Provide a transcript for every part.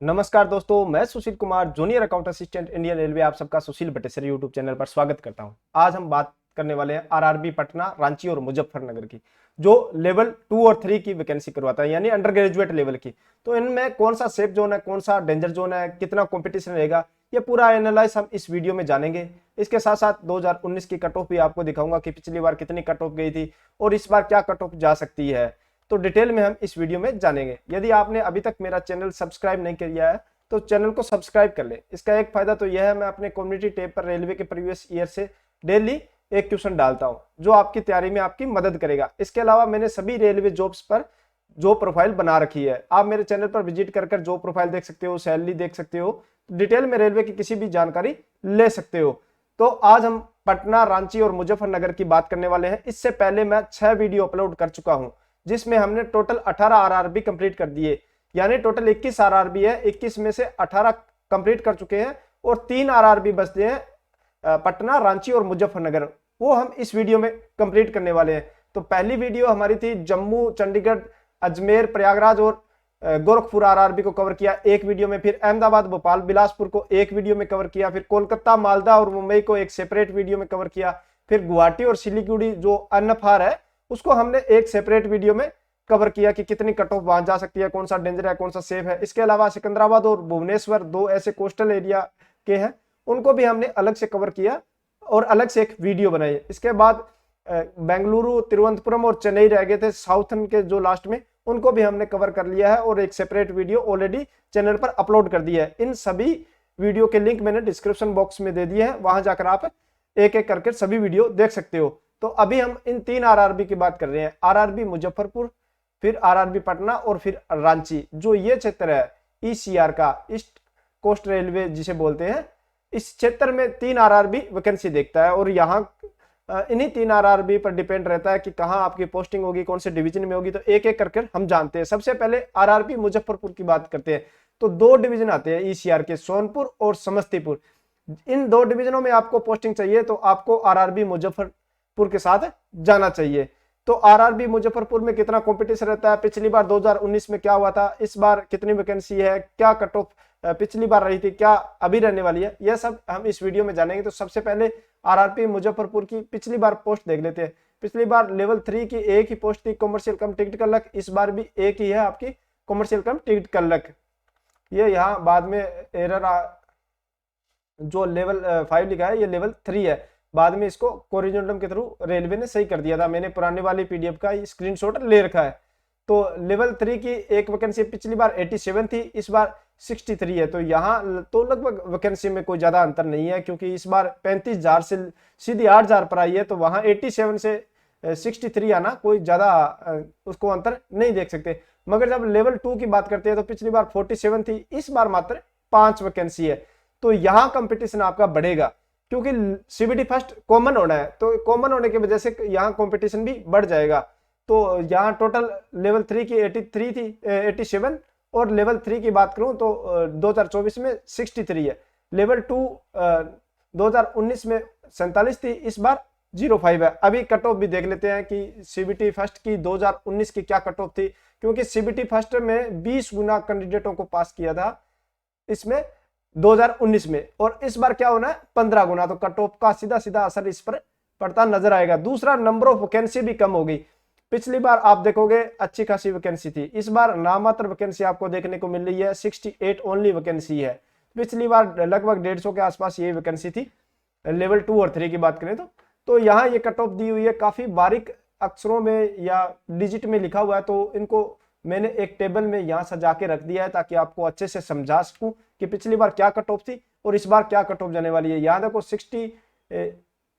नमस्कार दोस्तों, मैं Sushil Kumar, junior account assistant Indian Railway. आप सबका सुशील बटेसर यूट्यूब चैनल पर स्वागत करता हूं। आज हम बात करने वाले हैं आरआरबी पटना, रांची और मुजफ्फरनगर की, जो लेवल 2 और 3 की वैकेंसी करवाता है, यानी अंडर ग्रेजुएट लेवल की। तो इनमें कौन सा सेफ जोन है, कौन सा डेंजर जोन है, कितना कॉम्पिटिशन रहेगा, ये पूरा एनालाइज हम इस वीडियो में जानेंगे। इसके साथ साथ 2019 की कट ऑफ भी आपको दिखाऊंगा कि पिछली बार कितनी कट ऑफ गई थी और इस बार क्या कट ऑफ जा सकती है। तो डिटेल में हम इस वीडियो में जानेंगे। यदि आपने अभी तक मेरा चैनल सब्सक्राइब नहीं किया है तो चैनल को सब्सक्राइब कर ले। इसका एक फायदा तो यह है, मैं अपने कम्युनिटी टैब पर रेलवे के प्रीवियस ईयर से डेली एक क्वेश्चन डालता हूं जो आपकी तैयारी में आपकी मदद करेगा। इसके अलावा मैंने सभी रेलवे जॉब्स पर जो प्रोफाइल बना रखी है, आप मेरे चैनल पर विजिट कर जो प्रोफाइल देख सकते हो, सैलरी देख सकते हो, डिटेल में रेलवे की किसी भी जानकारी ले सकते हो। तो आज हम पटना, रांची और मुजफ्फरनगर की बात करने वाले हैं। इससे पहले मैं 6 वीडियो अपलोड कर चुका हूं जिसमें हमने टोटल 18 आरआरबी कंप्लीट कर दिए, यानी टोटल 21 आरआरबी है। 21 में से 18 कंप्लीट कर चुके हैं और 3 आरआरबी बचते हैं, पटना, रांची और मुजफ्फरनगर। वो हम इस वीडियो में कंप्लीट करने वाले हैं। तो पहली वीडियो हमारी थी जम्मू, चंडीगढ़, अजमेर, प्रयागराज और गोरखपुर आरआरबी को कवर किया एक वीडियो में। फिर अहमदाबाद, भोपाल, बिलासपुर को एक वीडियो में कवर किया। फिर कोलकाता, मालदा और मुंबई को एक सेपरेट वीडियो में कवर किया। फिर गुवाहाटी और सिलीगुड़ी जो अनफार है उसको हमने एक सेपरेट वीडियो में कवर किया कि कितनी कट ऑफ वहां जा सकती है, कौन सा डेंजर है, कौन सा सेफ है। इसके अलावा सिकंदराबाद और भुवनेश्वर दो ऐसे कोस्टल एरिया के हैं, उनको भी हमने अलग से कवर किया और अलग से एक वीडियो बनाई। इसके बाद बेंगलुरु, तिरुवनंतपुरम और चेन्नई रह गए थे साउथर्न के जो लास्ट में, उनको भी हमने कवर कर लिया है और एक सेपरेट वीडियो ऑलरेडी चैनल पर अपलोड कर दिया है। इन सभी वीडियो के लिंक मैंने डिस्क्रिप्शन बॉक्स में दे दिए हैं, वहां जाकर आप एक एक करके सभी वीडियो देख सकते हो। तो अभी हम इन 3 आरआरबी की बात कर रहे हैं, आरआरबी मुजफ्फरपुर, फिर आरआरबी पटना और फिर रांची। जो ये क्षेत्र है ईसीआर का, ईस्ट कोस्ट रेलवे जिसे बोलते हैं, इस क्षेत्र में 3 आरआरबी वैकेंसी देखता है और यहाँ इन्हीं 3 आरआरबी पर डिपेंड रहता है कि कहाँ आपकी पोस्टिंग होगी, कौन से डिवीजन में होगी। तो एक एक करके हम जानते हैं। सबसे पहले आरआरबी मुजफ्फरपुर की बात करते हैं। तो 2 डिवीजन आते हैं ईसीआर के, सोनपुर और समस्तीपुर। इन 2 डिवीजनों में आपको पोस्टिंग चाहिए तो आपको आरआरबी मुजफ्फरपुर के साथ जाना चाहिए। तो आरआरबी मुजफ्फरपुर में कितना कंपटीशन रहता है, पिछली बार 2019 में क्या हुआ था, इस बार कितनी वैकेंसी है, क्या कट ऑफ पिछली बार रही थी, क्या अभी रहने वाली है, यह सब हम इस वीडियो में जानेंगे। तो सबसे पहले आरआरबी मुजफ्फरपुर की पिछली बार पोस्ट देख लेते हैं। पिछली बार लेवल 3 की एक ही पोस्ट थी, कॉमर्शियल कम टिकट क्लर्क। इस बार भी एक ही है आपकी, कॉमर्शियल कम टिकट क्लर्क। ये यहाँ बाद में एरर जो लेवल 5 लिखा है ये लेवल 3 है, बाद में इसको कोरिजेंडम के थ्रू रेलवे ने सही कर दिया था। मैंने पुराने वाली पीडीएफ का स्क्रीनशॉट ले रखा है। तो लेवल 3 की एक वैकेंसी पिछली बार 87 थी, इस बार 63 है। तो यहाँ तो लगभग वैकेंसी में कोई ज्यादा अंतर नहीं है, क्योंकि इस बार 35,000 से सीधी 8,000 पर आई है। तो वहां 87 से 63 आना कोई ज्यादा उसको अंतर नहीं देख सकते। मगर जब लेवल 2 की बात करते हैं तो पिछली बार 47 थी, इस बार मात्र 5 वैकेंसी है। तो यहाँ कंपटीशन आपका बढ़ेगा, क्योंकि सीबीटी फर्स्ट कॉमन होना है। तो कॉमन होने की वजह से यहाँ कंपटीशन भी बढ़ जाएगा। तो यहाँ टोटल लेवल 3 की 83 थी, 87, और लेवल 3 की बात करूं तो 2024 में 63 है। लेवल 2 2019 में 47 थी, इस बार 05 है। अभी कट ऑफ भी देख लेते हैं कि सीबीटी फर्स्ट की 2019 की क्या कट ऑफ थी, क्योंकि सीबीटी फर्स्ट में 20 गुना कैंडिडेटों को पास किया था इसमें 2019 में, और इस बार क्या होना है 15 गुना। तो कट ऑफ का सीधा सीधा असर इस पर पड़ता नजर आएगा। दूसरा, नंबर ऑफ वैकेंसी भी कम होगी। पिछली बार आप देखोगे अच्छी खासी वैकेंसी थी, इस बार नामात्र वैकेंसी आपको देखने को मिल रही है, 68 ओनली वैकेंसी है। पिछली बार लगभग 150 के आसपास ये वैकेंसी थी लेवल 2 और 3 की बात करें तो यहाँ ये कट ऑफ दी हुई है, काफी बारीक अक्षरों में या डिजिट में लिखा हुआ है। तो इनको मैंने एक टेबल में यहाँ सजा के रख दिया है ताकि आपको अच्छे से समझा सकूं कि पिछली बार क्या कट ऑफ थी और इस बार क्या कट ऑफ जाने वाली है। यहाँ देखो 60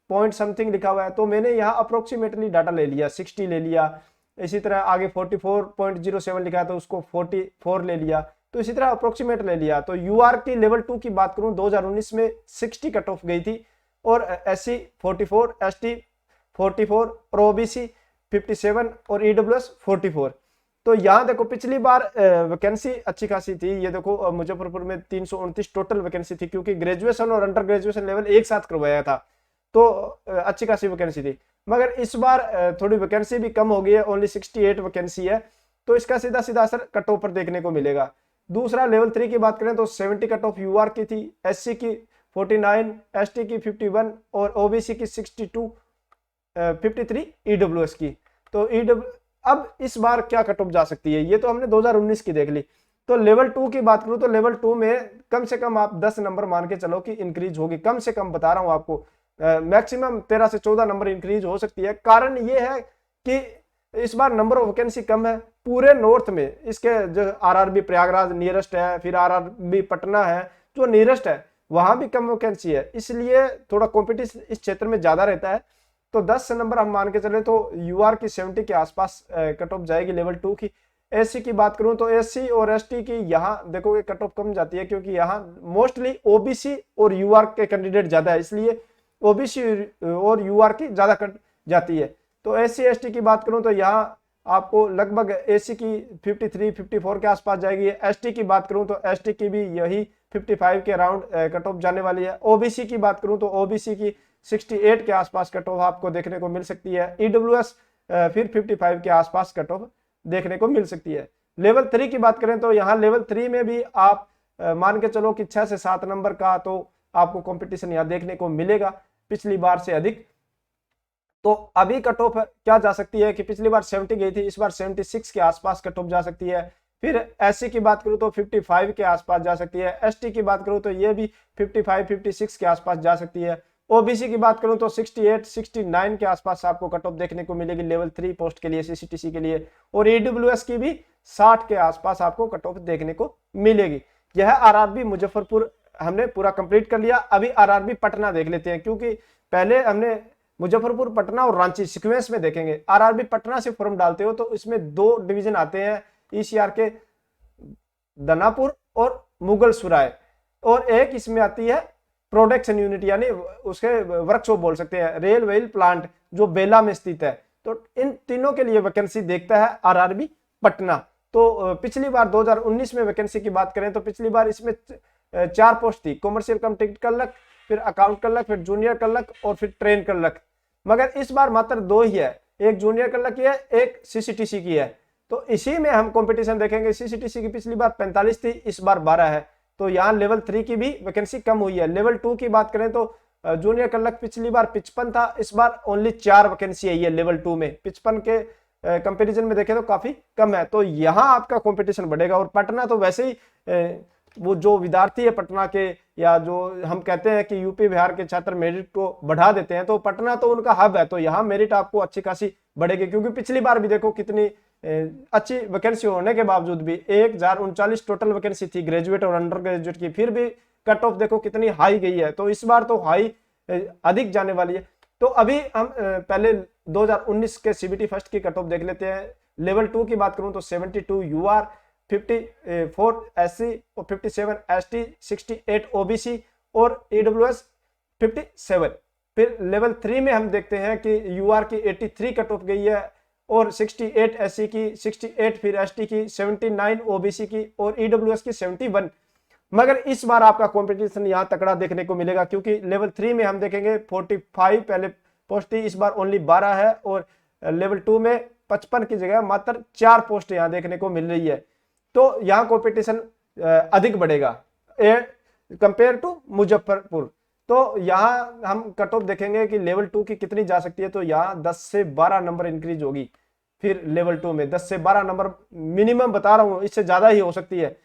पॉइंट समथिंग लिखा हुआ है, तो मैंने यहाँ अप्रोक्सीमेटली डाटा ले लिया, 60 ले लिया। इसी तरह आगे 44.07 लिखा है तो उसको 44 ले लिया। तो इसी तरह अप्रोक्सीमेट ले लिया। तो यूआर की लेवल 2 की बात करूं 2019 में 60 कट ऑफ गई थी, और एससी 44, एसटी 44 और ओबीसी 57 और ईडब्ल्यूएस 44। तो यहाँ देखो पिछली बार वैकेंसी अच्छी खासी थी। ये देखो मुजफ्फरपुर में 329 टोटल वैकेंसी थी, क्योंकि ग्रेजुएशन और अंडर ग्रेजुएशन लेवल एक साथ करवाया था, तो अच्छी खासी वैकेंसी थी। मगर इस बार थोड़ी वैकेंसी भी कम हो गई है, ओनली 68 वैकेंसी है। तो इसका सीधा सीधा असर कट ऑफ पर देखने को मिलेगा। दूसरा लेवल 3 की बात करें तो 70 कट ऑफ यूआर की थी, एससी की 49, एसटी की 51 और ओबीसी की 62, 53 ईडब्ल्यूएस की। तो ईडब्ल्यू अब इस बार क्या कट ऑफ जा सकती है, ये तो हमने 2019 की देख ली। तो लेवल 2 की बात करूं तो लेवल 2 में कम से कम आप 10 नंबर मान के चलो कि इंक्रीज होगी, कम से कम बता रहा हूं आपको, मैक्सिमम 13 से 14 नंबर इंक्रीज हो सकती है। कारण ये है कि इस बार नंबर ऑफ वैकेंसी कम है पूरे नॉर्थ में। इसके जो आरआरबी प्रयागराज नियरेस्ट है, फिर आरआरबी पटना है जो नियरेस्ट है, वहां भी कम वैकेंसी है, इसलिए थोड़ा कॉम्पिटिशन इस क्षेत्र में ज्यादा रहता है। तो 10 नंबर हम मान के चले तो यूआर की 70 के आसपास कट ऑफ जाएगी लेवल 2 की। एससी की बात करूं तो एससी और एसटी की यहाँ देखोगे कट ऑफ कम जाती है, क्योंकि यहाँ मोस्टली ओबीसी और यूआर के कैंडिडेट ज्यादा है, इसलिए ओबीसी और यूआर की ज्यादा कट जाती है। तो एससी एसटी की बात करूं तो यहाँ आपको लगभग एससी की 53 54 के आसपास जाएगी। एसटी की बात करूं तो एसटी की भी यही 55 के अराउंड कट ऑफ जाने वाली है। ओबीसी की बात करूं तो ओबीसी की 68 के आसपास कट ऑफ आपको देखने को मिल सकती है। ईडब्ल्यूएस फिर 55 के आसपास कट ऑफ देखने को मिल सकती है। लेवल 3 की बात करें तो यहाँ लेवल 3 में भी आप मान के चलो कि 6 से 7 नंबर का तो आपको कंपटीशन यहाँ देखने को मिलेगा पिछली बार से अधिक। तो अभी कट ऑफ क्या जा सकती है कि पिछली बार 70 गई थी, इस बार 76 के आसपास कट ऑफ जा सकती है। फिर एससी की बात करूं तो 55 के आसपास जा सकती है। एसटी की बात करूं तो ये भी 55 56 के आसपास जा सकती है। ओबीसी की बात करूं तो 68 69 के आसपास आपको कट ऑफ देखने को मिलेगी लेवल 3 पोस्ट के लिए, सीसीटीसी के लिए। और ईडब्ल्यूएस की भी 60 के आसपास आपको कट ऑफ देखने को मिलेगी। यह आरआरबी मुजफ्फरपुर हमने पूरा कंप्लीट कर लिया। अभी आरआरबी पटना देख लेते हैं, क्योंकि पहले हमने मुजफ्फरपुर, पटना और रांची सीक्वेंस में देखेंगे। आरआरबी पटना से फॉर्म डालते हो तो इसमें 2 डिवीजन आते हैं ईसीआर के, दानापुर और मुगल सुराय, और एक इसमें आती है प्रोडक्शन यूनिट, यानी उसके वर्कशॉप बोल सकते हैं, रेल व्हील प्लांट जो बेला में स्थित है। तो इन तीनों के लिए वैकेंसी देखता है आरआरबी पटना। तो पिछली बार 2019 में वैकेंसी की बात करें तो पिछली बार इसमें 4 पोस्ट थी, कॉमर्शियल कम टिकट क्लर्क, फिर अकाउंट क्लर्क, फिर जूनियर क्लर्क और फिर ट्रेन क्लर्क। मगर इस बार मात्र 2 ही है, एक जूनियर क्लर्क की है, एक सीसीटीसी की है। तो इसी में हम कंपटीशन देखेंगे। सीसीटीसी की पिछली बार 45 थी, इस बार 12 है। तो यहाँ लेवल 3 की भी वैकेंसी कम हुई है। लेवल 2 की बात करें तो जूनियर क्लर्क पिछली बार 55 था, इस बार ओनली 4 वैकेंसी आई है लेवल 2 में। 55 के कंपैरिजन में देखें तो काफी कम है। तो यहाँ आपका कंपटीशन बढ़ेगा। और पटना तो वैसे ही वो जो विद्यार्थी है पटना के, या जो हम कहते हैं कि यूपी बिहार के छात्र मेरिट को बढ़ा देते हैं, तो पटना तो उनका हब है, तो यहाँ मेरिट आपको अच्छी खासी बढ़ेगी। क्योंकि पिछली बार भी देखो कितनी अच्छी वैकेंसी होने के बावजूद भी 1039 टोटल वैकेंसी थी ग्रेजुएट और अंडर ग्रेजुएट की, फिर भी कट ऑफ देखो कितनी हाई गई है। तो इस बार तो हाई अधिक जाने वाली है। तो अभी हम पहले 2019 के सीबीटी फर्स्ट की कट ऑफ देख लेते हैं। लेवल 2 की बात करूं तो 72 यूआर, 54 एससी और 57 एसटी, 68 ओबीसी और ईडब्ल्यूएस 57। फिर लेवल 3 में हम देखते हैं कि यूआर की 83 कट ऑफ गई है, और 68 एससी की, 68 फिर एसटी की, 79 ओबीसी की और ईडब्ल्यूएस की 71। मगर इस बार आपका कंपटीशन यहां तकड़ा देखने को मिलेगा, क्योंकि लेवल 3 में हम देखेंगे 45 पहले पोस्ट थी, इस बार ओनली 12 है। और लेवल 2 में 55 की जगह मात्र 4 पोस्ट यहां देखने को मिल रही है। तो यहां कंपटीशन अधिक बढ़ेगा कंपेयर टू मुजफ्फरपुर। तो यहां हम कट ऑफ देखेंगे कि लेवल 2 की कितनी जा सकती है। तो यहां 10 से 12 नंबर इंक्रीज होगी। फिर लेवल 2 में 10 से 12 नंबर मिनिमम बता रहा हूं, इससे ज्यादा ही हो सकती है।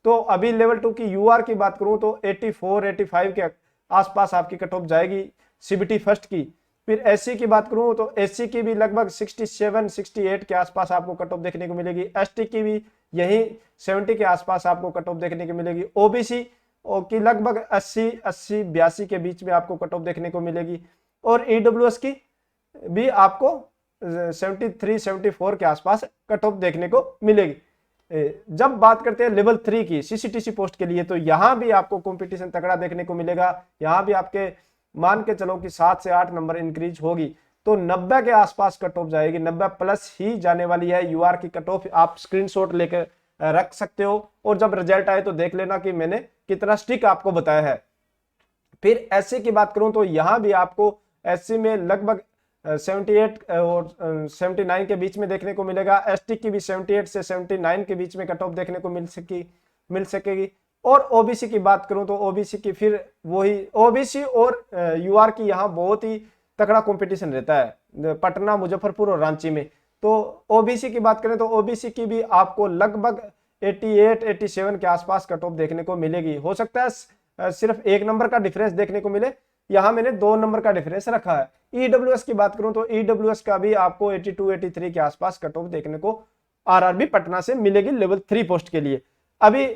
तो अभी लेवल 2 की यूआर की बात करूं तो 84 85 के आसपास आपकी कट ऑफ जाएगी सीबीटी फर्स्ट की। फिर एससी की बात करूं तो एससी की भी लगभग 67 68 के आसपास आपको कट ऑफ देखने को मिलेगी। एसटी की भी यही 70 के आसपास आपको कट ऑफ देखने को मिलेगी। ओबीसी की लगभग 80 82 के बीच में आपको कट ऑफ देखने को मिलेगी। और ईडब्ल्यूएस की भी आपको 73 74 के आसपास कट ऑफ देखने को मिलेगी। जब बात करते हैं लेवल 3 की सीसीटीसी पोस्ट के लिए, तो यहां भी आपको कंपटीशन तगड़ा देखने को मिलेगा। यहां भी आपके मान के चलो कि 7 से 8 नंबर इंक्रीज होगी, तो 90 के आसपास कट ऑफ जाएगी। 90 प्लस ही जाने वाली है यूआर की कट ऑफ। आप स्क्रीनशॉट लेकर रख सकते हो, और जब रिजल्ट आए तो देख लेना कि मैंने कितना स्टिक आपको बताया है। फिर एससी की बात करूं तो यहां भी आपको एससी में लगभग 78 और 79 के बीच में देखने को मिलेगा। एसटी की भी 78 से 79 के बीच में कट ऑफ देखने को मिल सकी मिल सकेगी। और ओबीसी की बात करूं तो ओबीसी की फिर वही ओबीसी और यूआर की यहाँ बहुत ही तगड़ा कंपटीशन रहता है पटना, मुजफ्फरपुर और रांची में। तो ओबीसी की बात करें तो ओबीसी की भी आपको लगभग 88 87 के आसपास कट ऑफ देखने को मिलेगी। हो सकता है सिर्फ 1 नंबर का डिफरेंस देखने को मिले, यहाँ मैंने 2 नंबर का डिफरेंस रखा है। ईडब्ल्यूएस की बात करूं तो ईडब्ल्यूएस का भी आपको 82 83 के आसपास कट ऑफ देखने को आरआरबी पटना से मिलेगी लेवल 3 पोस्ट के लिए। अभी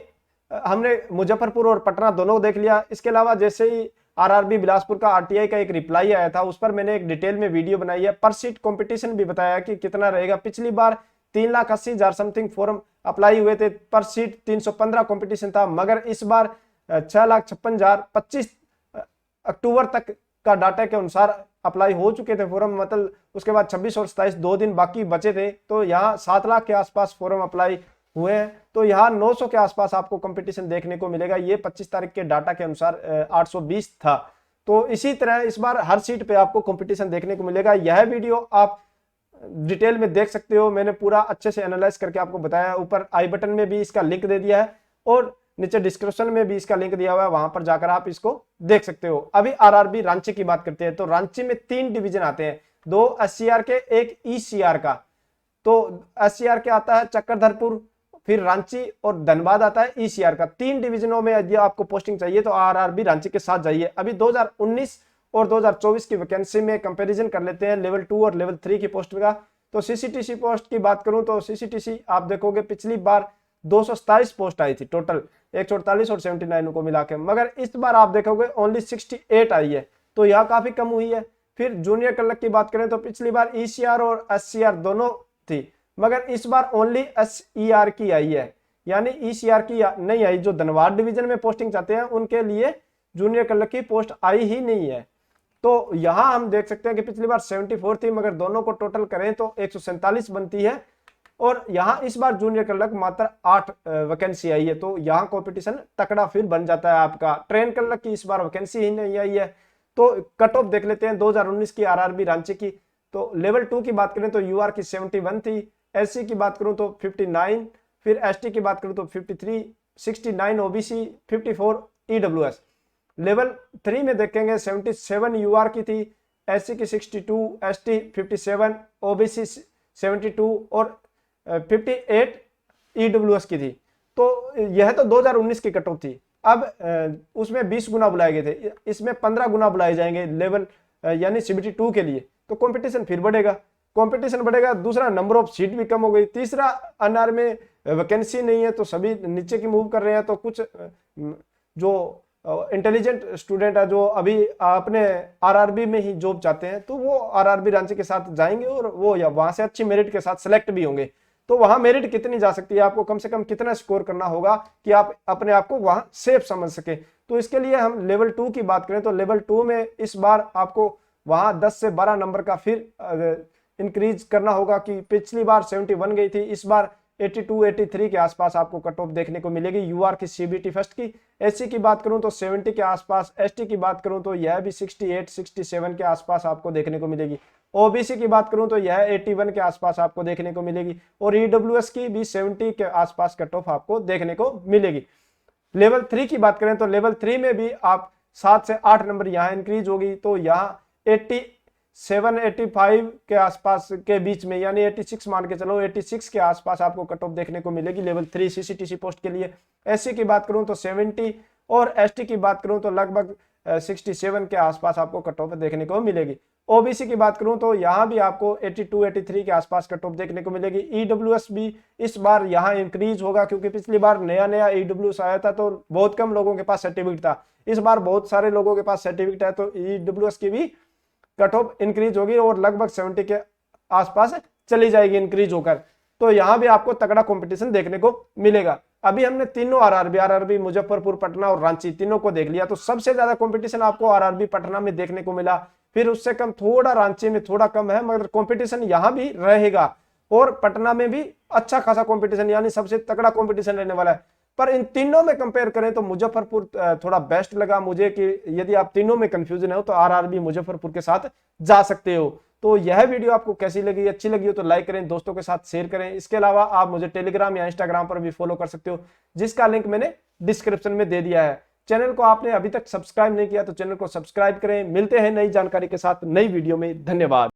हमने मुजफ्फरपुर और पटना दोनों देख लिया। इसके अलावा जैसे ही आरआरबी बिलासपुर का आरटीआई का एक रिप्लाई आया था, उस पर मैंने एक डिटेल में वीडियो बनाई है। पर सीट कंपटीशन भी बताया कि कितना रहेगा। पिछली बार 3,80,000 समथिंग फॉर्म अप्लाई हुए थे, पर सीट 315 कंपटीशन था, मगर इस बार 6,56,000 25 अक्टूबर तक का डाटा के अनुसार अप्लाई हो चुके थे फॉर्म। मतलब उसके बाद 26 और 27 2 दिन बाकी बचे थे, तो यहाँ 7 लाख के आसपास फॉर्म अप्लाई हुए हैं। तो यहाँ 900 के आसपास आपको कंपटीशन देखने को मिलेगा। ये 25 तारीख के डाटा के अनुसार 820 था। तो इसी तरह इस बार हर सीट पे आपको कंपटीशन देखने को मिलेगा। यह वीडियो आप डिटेल में देख सकते हो, मैंने पूरा अच्छे से एनालाइज करके आपको बताया। ऊपर आई बटन में भी इसका लिंक दे दिया है और नीचे डिस्क्रिप्शन में भी इसका लिंक दिया हुआ है, वहां पर जाकर आप इसको देख सकते हो। अभी आरआरबी रांची की बात करते हैं तो रांची में 3 डिवीजन आते हैं, 2 एससीआर के, एक ईसीआर का। तो एससीआर के आता है चक्रधरपुर, फिर रांची और धनबाद आता है ईसीआर का। 3 डिवीजनों में यदि आपको पोस्टिंग चाहिए तो आरआरबी रांची के साथ जाइए। अभी 2019 और 2024 की वैकेंसी में कंपैरिजन कर लेते हैं लेवल 2 और लेवल 3 की पोस्ट का। तो सीसीटीसी पोस्ट की बात करूं तो सीसीटीसी आप देखोगे पिछली बार 227 पोस्ट आई थी टोटल, 148 और 79 को मिला के, मगर इस बार आप देखोगे ओनली 68 आई है, तो यह काफी कम हुई है। फिर जूनियर क्लर्क की बात करें तो पिछली बार ईसीआर और एससीआर दोनों थी, मगर इस बार ओनली एसईआर की आई है, यानी ईसीआर की नहीं आई। जो धनबाद डिवीजन में पोस्टिंग चाहते हैं उनके लिए जूनियर क्लर्क की पोस्ट आई ही नहीं है। तो यहां हम देख सकते हैं कि पिछली बार 74 थी, मगर दोनों को टोटल करें तो 147 बनती है। और यहां इस बार जूनियर क्लर्क मात्र 8 वैकेंसी आई है, तो यहां कंपटीशन तकड़ा फिर बन जाता है आपका। ट्रेन क्लर्क की इस बार वैकेंसी ही नहीं आई है। तो कट ऑफ देख लेते हैं 2019 की आरआरबी रांची की। तो लेवल 2 की बात करें तो यूआर की 71 थी, एससी की बात करूं तो 59, फिर एसटी की बात करूं तो 53, 69 ओबीसी, 54 ईडब्ल्यूएस। लेवल 3 में देखेंगे 77 यूआर की थी, एससी की 62, एसटी 57, ओबीसी 72 और 58 ईडब्ल्यूएस की थी। तो यह तो 2019 की कट ऑफ थी। अब उसमें 20 गुना बुलाए गए थे, इसमें 15 गुना बुलाए जाएंगे लेवल यानी सीबीटी 2 के लिए। तो कंपटीशन फिर बढ़ेगा, कंपटीशन बढ़ेगा। दूसरा, नंबर ऑफ सीट भी कम हो गई। तीसरा, एनआर में वैकेंसी नहीं है तो सभी नीचे की मूव कर रहे हैं। तो कुछ जो इंटेलिजेंट स्टूडेंट है जो अभी अपने आरआरबी में ही जॉब चाहते हैं, तो वो आरआरबी रांची के साथ जाएंगे और वो या वहां से अच्छी मेरिट के साथ सिलेक्ट भी होंगे। तो वहां मेरिट कितनी जा सकती है, आपको कम से कम कितना स्कोर करना होगा कि आप अपने आप को वहां सेफ समझ सके। तो इसके लिए हम लेवल 2 की बात करें तो लेवल 2 में इस बार आपको वहां 10 से 12 नंबर का फिर इंक्रीज करना होगा कि पिछली बार 71 गई थी, इस बार 82 83 के आसपास आपको कट ऑफ देखने को मिलेगी यूआर की सीबीटी फर्स्ट की। एससी की बात करूं तो 70 के आसपास, एसटी की बात करूं तो यह भी 68 67 के आसपास आपको देखने को मिलेगी। ओबीसी की बात करूं तो यह 81 के आसपास आपको देखने को मिलेगी और ईडब्ल्यूएस की भी 70 के आसपास कट ऑफ आपको देखने को मिलेगी। लेवल 3 की बात करें तो लेवल 3 में भी आप 7 से 8 नंबर यहाँ इंक्रीज होगी। तो यहाँ 87 85 के आसपास के बीच में, यानी 86 मान के चलो, 86 के आसपास आपको कट ऑफ देखने को मिलेगी लेवल 3 सीसीटीसी पोस्ट के लिए। एससी की बात करूं तो 70 और एसटी की बात करूं तो लगभग 67 के आसपास आपको कट ऑफ देखने को मिलेगी। ओबीसी की बात करूं तो यहाँ भी आपको 82 83 के आसपास कट ऑफ देखने को मिलेगी। ईडब्ल्यूएस भी इस बार यहाँ इंक्रीज होगा, क्योंकि पिछली बार नया ईडब्ल्यूएस आया था तो बहुत कम लोगों के पास सर्टिफिकेट था। इस बार बहुत सारे लोगों के पास सर्टिफिकेट है, तो ईडब्ल्यूएस की भी कट ऑफ इंक्रीज होगी और लगभग 70 के आसपास चली जाएगी इंक्रीज होकर। तो यहाँ भी आपको तगड़ा कंपटीशन देखने को मिलेगा। अभी हमने तीनों आरआरबी मुजफ्फरपुर, पटना और रांची तीनों को देख लिया। तो सबसे ज्यादा कंपटीशन आपको आरआरबी पटना में देखने को मिला, फिर उससे कम थोड़ा रांची में थोड़ा कम है, मगर कंपटीशन यहाँ भी रहेगा और पटना में भी अच्छा खासा कंपटीशन, यानी सबसे तगड़ा कंपटीशन रहने वाला है। पर इन तीनों में कंपेयर करें तो मुजफ्फरपुर थोड़ा बेस्ट लगा मुझे कि यदि आप तीनों में कंफ्यूजन हो तो आरआरबी मुजफ्फरपुर के साथ जा सकते हो। तो यह वीडियो आपको कैसी लगी, अच्छी लगी हो तो लाइक करें, दोस्तों के साथ शेयर करें। इसके अलावा आप मुझे टेलीग्राम या इंस्टाग्राम पर भी फॉलो कर सकते हो, जिसका लिंक मैंने डिस्क्रिप्शन में दे दिया है। चैनल को आपने अभी तक सब्सक्राइब नहीं किया तो चैनल को सब्सक्राइब करें। मिलते हैं नई जानकारी के साथ नई वीडियो में। धन्यवाद।